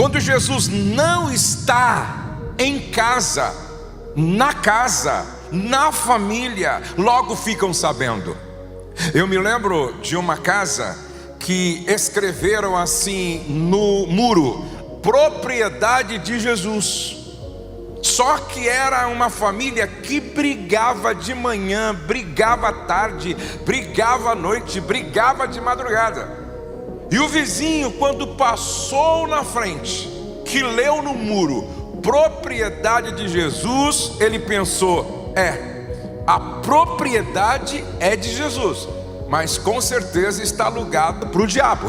Quando Jesus não está em casa, na família, logo ficam sabendo. Eu me lembro de uma casa que escreveram assim no muro: propriedade de Jesus. Só que era uma família que brigava de manhã, brigava à tarde, brigava à noite, brigava de madrugada. E o vizinho, quando passou na frente, que leu no muro propriedade de Jesus, ele pensou: a propriedade é de Jesus, mas com certeza está alugada para o diabo.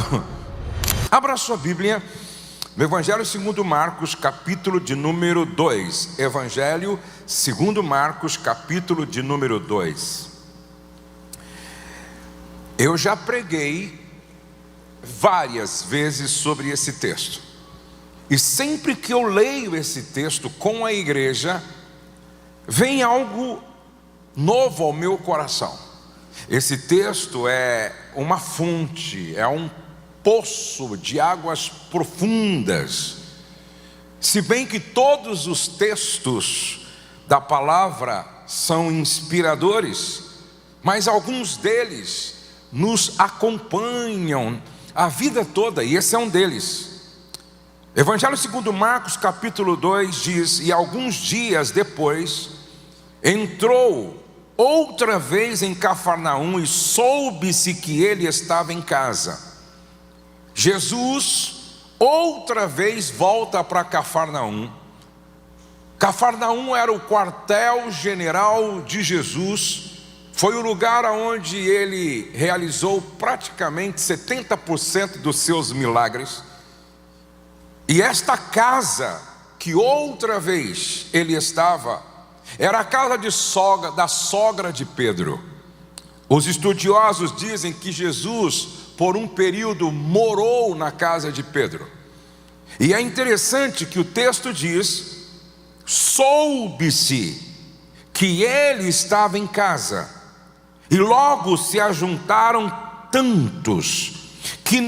Abra sua Bíblia no Evangelho segundo Marcos, capítulo de número 2. Evangelho segundo Marcos, capítulo de número 2. Eu já preguei várias vezes sobre esse texto, e sempre que eu leio esse texto com a igreja, vem algo novo ao meu coração. Esse texto é uma fonte, é um poço de águas profundas. Se bem que todos os textos da palavra são inspiradores, mas alguns deles nos acompanham a vida toda, e esse é um deles. Evangelho segundo Marcos, capítulo 2 diz: e alguns dias depois, entrou outra vez em Cafarnaum, e soube-se que ele estava em casa. Jesus outra vez volta para Cafarnaum. Cafarnaum era o quartel-general de Jesus. Foi o lugar onde ele realizou praticamente 70% dos seus milagres. E esta casa que outra vez ele estava, era a casa da sogra de Pedro. Os estudiosos dizem que Jesus, por um período, morou na casa de Pedro. E é interessante que o texto diz: soube-se que ele estava em casa, e logo se ajuntaram tantos, que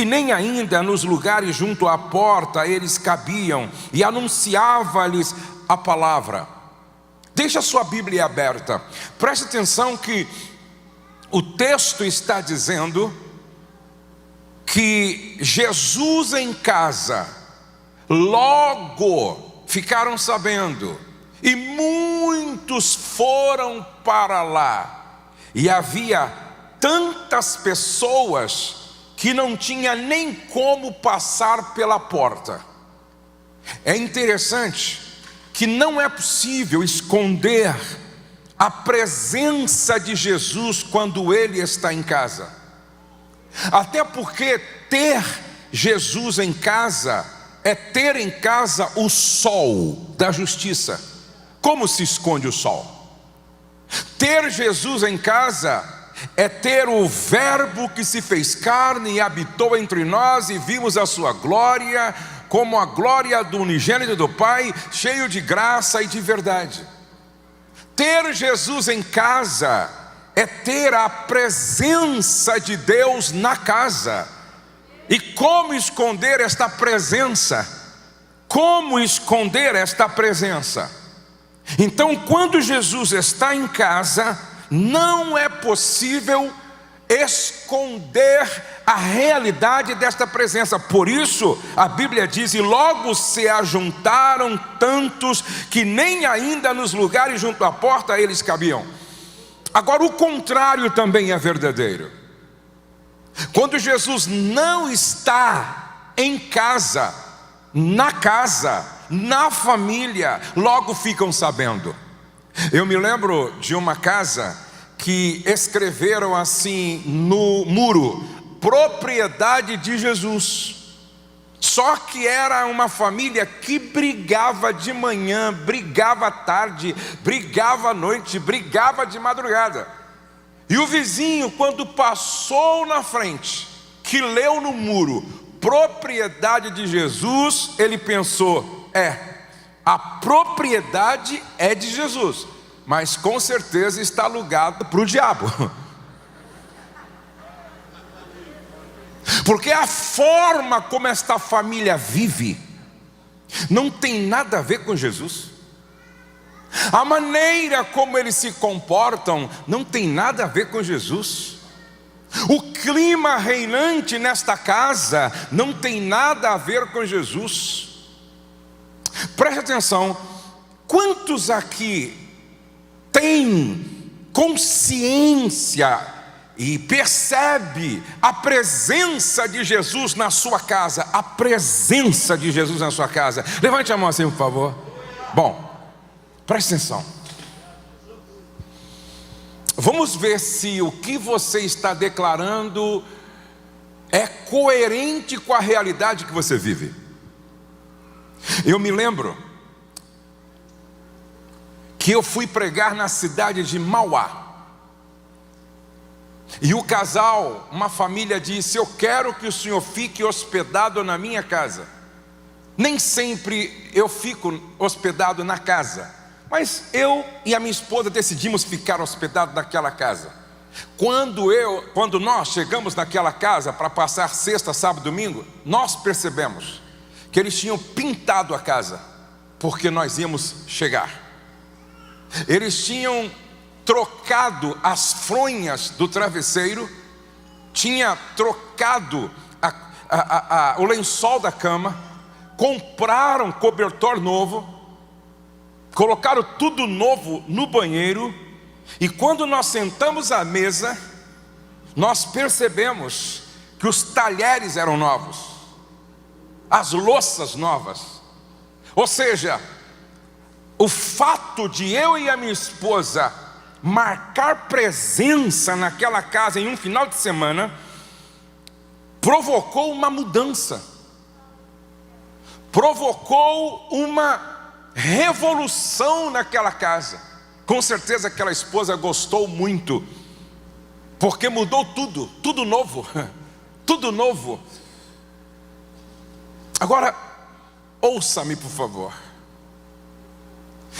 nem ainda nos lugares junto à porta eles cabiam, e anunciava-lhes a palavra. Deixa a sua Bíblia aberta, preste atenção que o texto está dizendo que Jesus em casa, logo ficaram sabendo, e muitos foram para lá, e havia tantas pessoas que não tinha nem como passar pela porta. É interessante que não é possível esconder a presença de Jesus quando ele está em casa. Até porque ter Jesus em casa é ter em casa o sol da justiça. Como se esconde o sol? Ter Jesus em casa é ter o Verbo que se fez carne e habitou entre nós, e vimos a sua glória, como a glória do unigênito do Pai, cheio de graça e de verdade. Ter Jesus em casa é ter a presença de Deus na casa. E como esconder esta presença? Como esconder esta presença? Então, quando Jesus está em casa, não é possível esconder a realidade desta presença. Por isso a Bíblia diz: e logo se ajuntaram tantos, que nem ainda nos lugares junto à porta eles cabiam. Agora, o contrário também é verdadeiro. Quando Jesus não está em casa, na família, logo ficam sabendo. Eu me lembro de uma casa que escreveram assim no muro: propriedade de Jesus. Só que era uma família que brigava de manhã, brigava à tarde, brigava à noite, brigava de madrugada. E o vizinho, quando passou na frente, que leu no muro propriedade de Jesus, ele pensou: a propriedade é de Jesus, mas com certeza está alugado para o diabo. Porque a forma como esta família vive não tem nada a ver com Jesus. A maneira como eles se comportam não tem nada a ver com Jesus. O clima reinante nesta casa não tem nada a ver com Jesus. Preste atenção, quantos aqui têm consciência e percebe a presença de Jesus na sua casa? A presença de Jesus na sua casa. Levante a mão assim, por favor. Bom, preste atenção. Vamos ver se o que você está declarando é coerente com a realidade que você vive. Eu me lembro que eu fui pregar na cidade de Mauá. E o casal, uma família, disse: eu quero que o senhor fique hospedado na minha casa. Nem sempre eu fico hospedado na casa, mas eu e a minha esposa decidimos ficar hospedados naquela casa. Quando nós chegamos naquela casa para passar sexta, sábado e domingo, nós percebemos que eles tinham pintado a casa, porque nós íamos chegar. Eles tinham trocado as fronhas do travesseiro, tinha trocado o lençol da cama, compraram cobertor novo, colocaram tudo novo no banheiro. E quando nós sentamos à mesa, nós percebemos que os talheres eram novos, as louças novas. Ou seja, o fato de eu e a minha esposa marcar presença naquela casa em um final de semana provocou uma mudança, provocou uma revolução naquela casa. Com certeza aquela esposa gostou muito, porque mudou tudo, tudo novo, tudo novo. Agora, ouça-me por favor.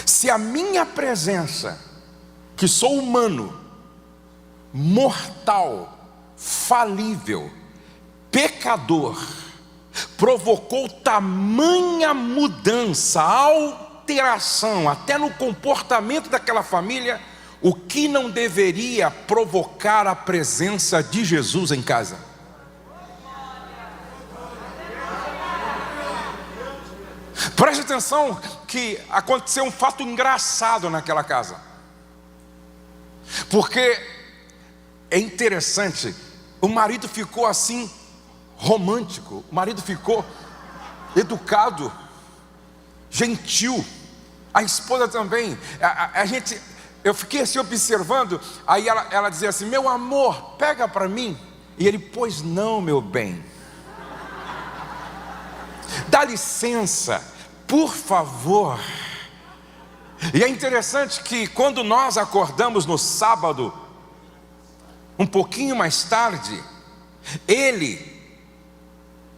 Se a minha presença, que sou humano, mortal, falível, pecador, provocou tamanha mudança, alteração, até no comportamento daquela família, o que não deveria provocar a presença de Jesus em casa? Preste atenção que aconteceu um fato engraçado naquela casa. Porque é interessante, o marido ficou assim, romântico, o marido ficou educado, gentil, a esposa também. Eu fiquei assim observando, aí ela dizia assim: meu amor, pega para mim. E ele: pois não, meu bem, dá licença, por favor. E é interessante que quando nós acordamos no sábado, um pouquinho mais tarde, ele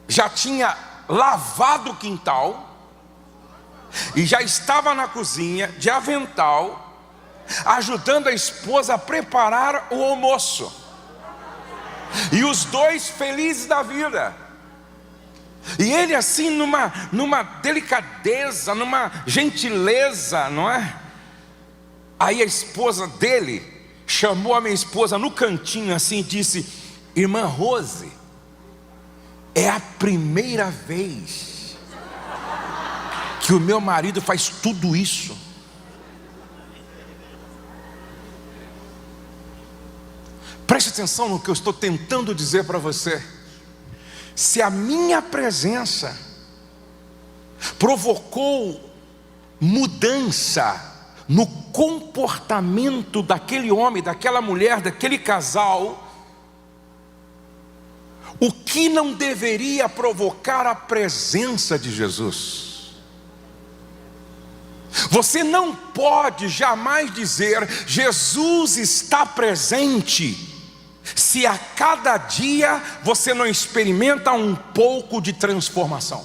já tinha lavado o quintal e já estava na cozinha de avental, ajudando a esposa a preparar o almoço. E os dois felizes da vida. E ele assim numa delicadeza, numa gentileza, não é? Aí a esposa dele chamou a minha esposa no cantinho assim e disse: irmã Rose, é a primeira vez que o meu marido faz tudo isso. Preste atenção no que eu estou tentando dizer para você. Se a minha presença provocou mudança no comportamento daquele homem, daquela mulher, daquele casal, o que não deveria provocar a presença de Jesus? Você não pode jamais dizer Jesus está presente, se a cada dia você não experimenta um pouco de transformação.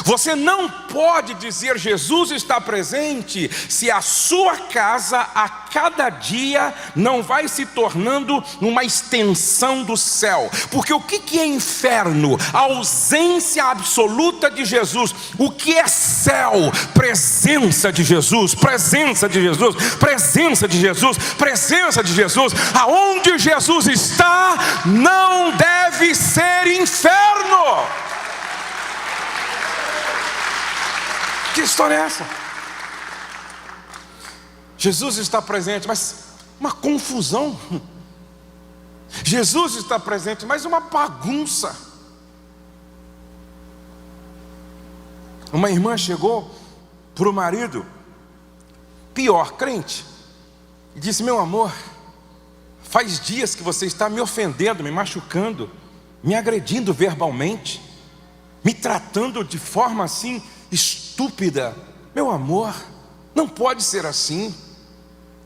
Você não pode dizer Jesus está presente se a sua casa a cada dia não vai se tornando uma extensão do céu. Porque o que é inferno? A ausência absoluta de Jesus. O que é céu? Presença de Jesus, presença de Jesus, presença de Jesus, presença de Jesus. Aonde Jesus está, não deve ser inferno. Que história é essa? Jesus está presente, mas uma confusão. Jesus está presente, mas uma bagunça. Uma irmã chegou para o marido, pior, crente, e disse: meu amor, faz dias que você está me ofendendo, me machucando, me agredindo verbalmente, me tratando de forma assim estúpida. Meu amor, não pode ser assim.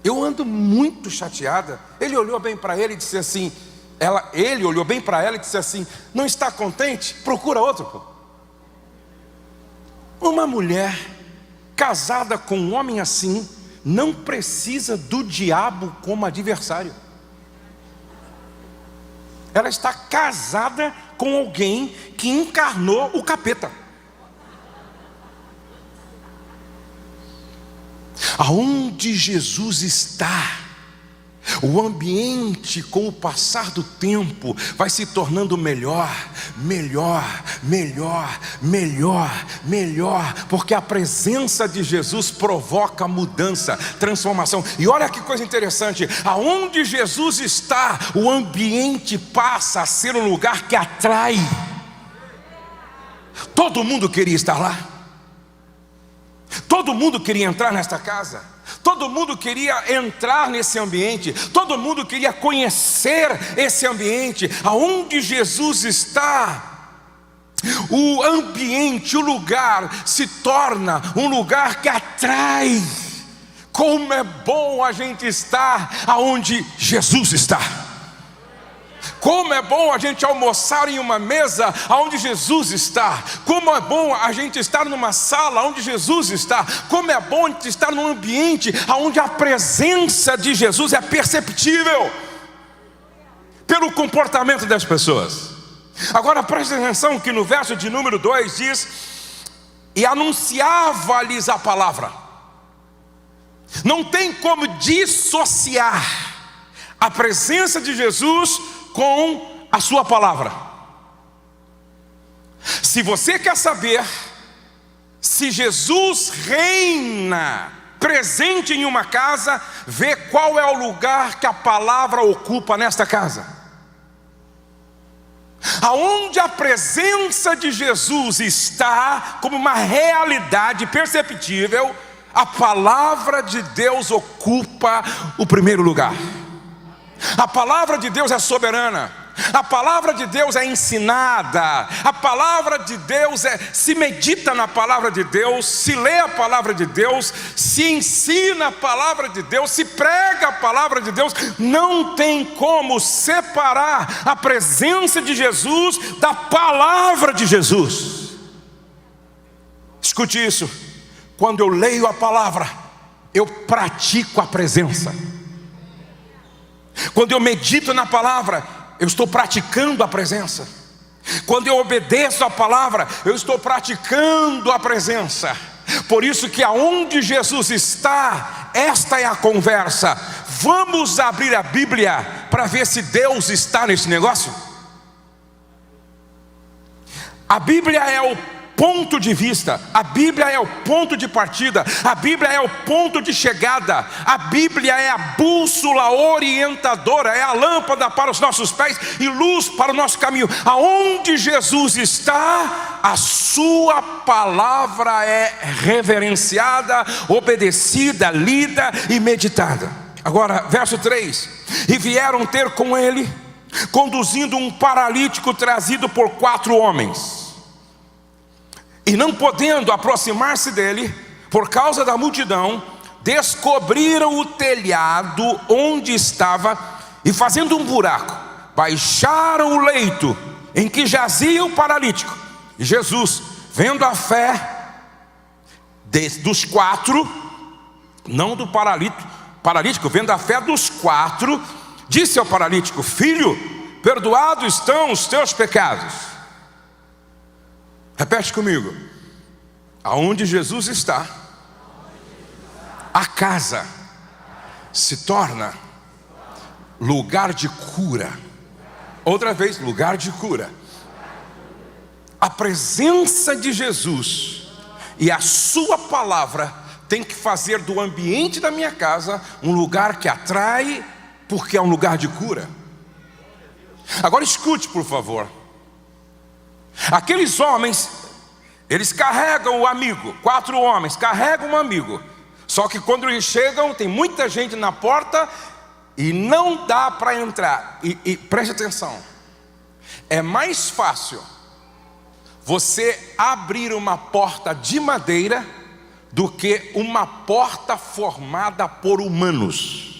Eu ando muito chateada. Ele olhou bem para ele e disse assim, ele olhou bem para ela e disse assim: não está contente? Procura outro, pô. Uma mulher casada com um homem assim não precisa do diabo como adversário. Ela está casada com alguém que encarnou o capeta. Aonde Jesus está, o ambiente com o passar do tempo vai se tornando melhor, melhor, melhor, melhor, melhor, porque a presença de Jesus provoca mudança, transformação. E olha que coisa interessante, aonde Jesus está, o ambiente passa a ser um lugar que atrai. Todo mundo queria estar lá. Todo mundo queria entrar nesta casa, todo mundo queria entrar nesse ambiente, todo mundo queria conhecer esse ambiente. Aonde Jesus está, o ambiente, o lugar se torna um lugar que atrai. Como é bom a gente estar aonde Jesus está. Como é bom a gente almoçar em uma mesa onde Jesus está. Como é bom a gente estar numa sala onde Jesus está. Como é bom a gente estar num ambiente onde a presença de Jesus é perceptível pelo comportamento das pessoas. Agora preste atenção que no verso de número 2 diz: e anunciava-lhes a palavra. Não tem como dissociar a presença de Jesus com a sua palavra. Se você quer saber se Jesus reina presente em uma casa, vê qual é o lugar que a palavra ocupa nesta casa. Aonde a presença de Jesus está como uma realidade perceptível, a palavra de Deus ocupa o primeiro lugar. A palavra de Deus é soberana, a palavra de Deus é ensinada, a palavra de Deus se medita na palavra de Deus, se lê a palavra de Deus, se ensina a palavra de Deus, se prega a palavra de Deus. Não tem como separar a presença de Jesus da palavra de Jesus. Escute isso: quando eu leio a palavra, eu pratico a presença. Quando eu medito na palavra, eu estou praticando a presença. Quando eu obedeço a palavra, eu estou praticando a presença. Por isso que aonde Jesus está, esta é a conversa. Vamos abrir a Bíblia para ver se Deus está nesse negócio? A Bíblia é o ponto de vista, a Bíblia é o ponto de partida, a Bíblia é o ponto de chegada, a Bíblia é a bússola orientadora, é a lâmpada para os nossos pés e luz para o nosso caminho. Aonde Jesus está, a sua palavra é reverenciada, obedecida, lida e meditada. Agora, verso 3: e vieram ter com ele, conduzindo um paralítico trazido por 4 homens. E não podendo aproximar-se dele, por causa da multidão, descobriram o telhado onde estava, e fazendo um buraco, baixaram o leito em que jazia o paralítico. E Jesus, Vendo a fé dos 4, não do paralítico, vendo a fé dos 4, disse ao paralítico: filho, perdoados estão os teus pecados. Repete comigo: aonde Jesus está, a casa se torna lugar de cura. Outra vez, lugar de cura. A presença de Jesus e a sua palavra tem que fazer do ambiente da minha casa um lugar que atrai, porque é um lugar de cura. Agora escute, por favor. Aqueles homens, eles carregam o amigo. 4 homens carregam um amigo. Só que quando eles chegam, tem muita gente na porta e não dá para entrar. E preste atenção, é mais fácil você abrir uma porta de madeira do que uma porta formada por humanos.